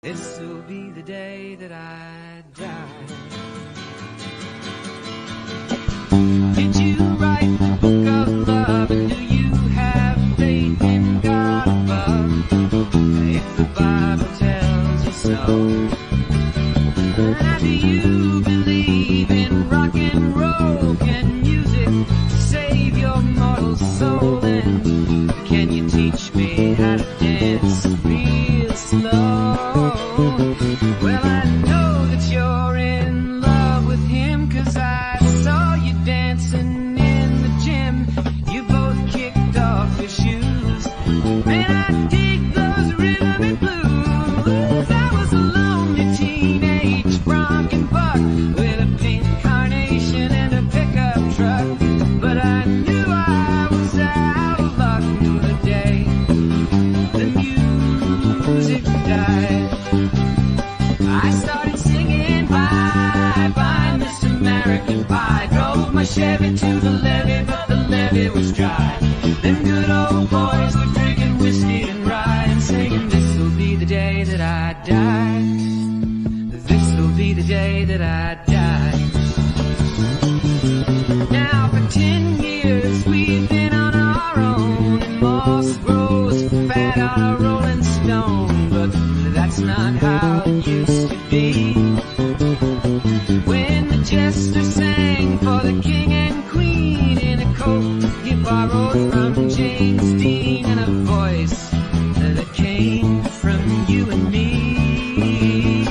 This will be the day that I die. Did you write the book of love? And do you have faith in God above? If the Bible tells you so. Do you believe in rock and roll? Can music save your mortal soul? And can you teach me how to dance real slow? Well, I know that you're in love with him, 'cause I saw you dancing in the gym. You both kicked off your shoes. Man, I dig those rhythm and blues. I was a lonely teenage bronc and buck with a pink carnation and a pickup truck. But I knew I was out of luck the day the music died. I started singing bye, bye, Miss American Pie. Drove my Chevy to the levee, but the levee was dry. Them good old boys were drinking whiskey and rye and singing, this'll be the day that I die. This'll be the day that I die. Now for 10 years we've been on our own, and moss grows fat on a rolling stone, but that's not how it used to be. When the jester sang for the king and queen in a coat he borrowed from James Dean, and a voice that came from you and me.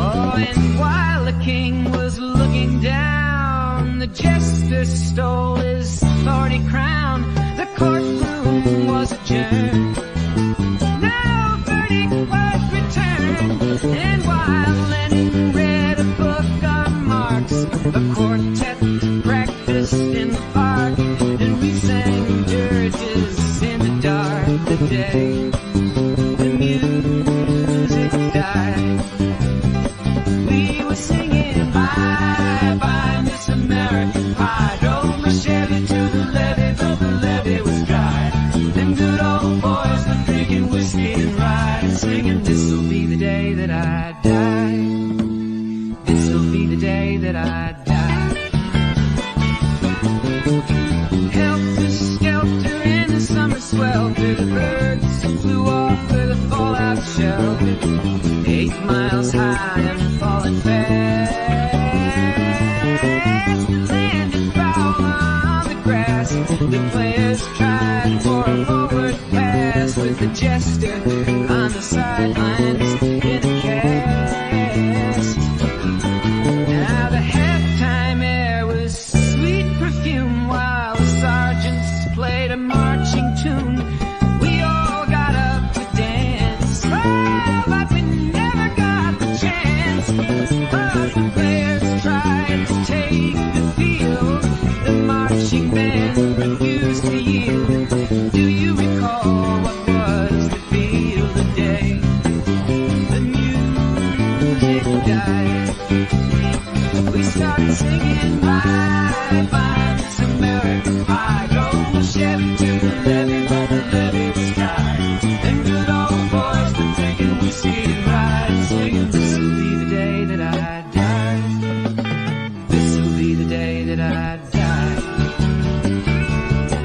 Oh, and while the king was looking down, the jester stole his thorny crown. The courtroom was adjourned. No verdict was returned. And while Lenin read a book on Marx, the quartet practiced in the park, and we sang dirges in the dark. The day the music died, we were singing bye, bye, Miss American Pie. Drove my Chevy to the levee, but the levee was dry. Them good old boys were drinking whiskey and rye, singing, this'll be the day that I die. This'll be the day that I die. Helter skelter in the summer swelter, the birds flew off with a fallout shelter. 8 miles high and falling fast, landed foul on the grass. The players tried for a forward pass, with the jester on the sidelines in a cast. Now the halftime air was sweet perfume, while the sergeants played a marching tune. We all got up to dance, oh, but we never got the chance. But the players tried to take the field, the marching band refused to yield. Do you recall what was the feel the day the music died? We started singing bye, bye, Miss American Pie. Drove the Chevy to the levee, but the levee was dry. Them good old boys were drinking whiskey and rye, singing, this'll be the day that I die. This'll be the day that I die.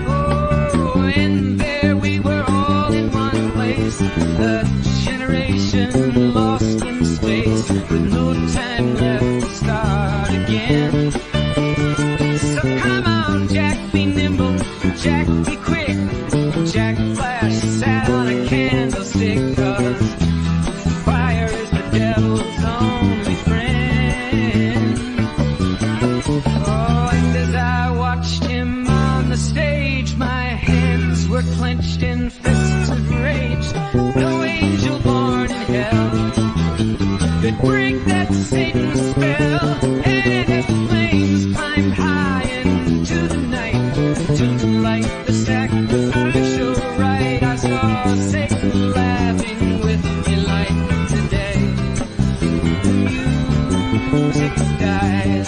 Oh, and there we were all in one place, a generation lost in space, with no time left to start again. So come on, Jack, be nimble, Jack, be quick. Jack Flash sat on a candlestick, 'cause fire is the devil's only friend. Oh, and as I watched him on the stage, my hands were clenched in fists of rage. No angel born in hell could break that Satan spell. And as the flames climbed high into the night to light the sacrificial rite, I saw Satan laughing with delight. Today the music died.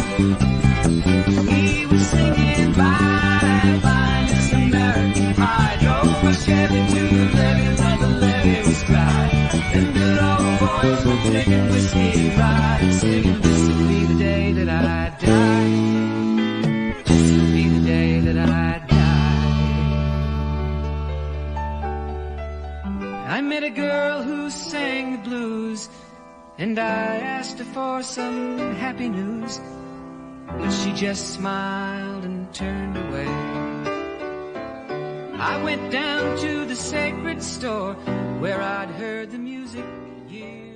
He was singing bye, bye, Miss American Pie. Drove my Chevy to the levee, but the levee was dry. And good boys were drinking whiskey, riding, singing, this will be the day that I die. This will be the day that I die. I met a girl who sang the blues, and I asked her for some happy news, but she just smiled and turned away. I went down to the sacred store where I'd heard the music years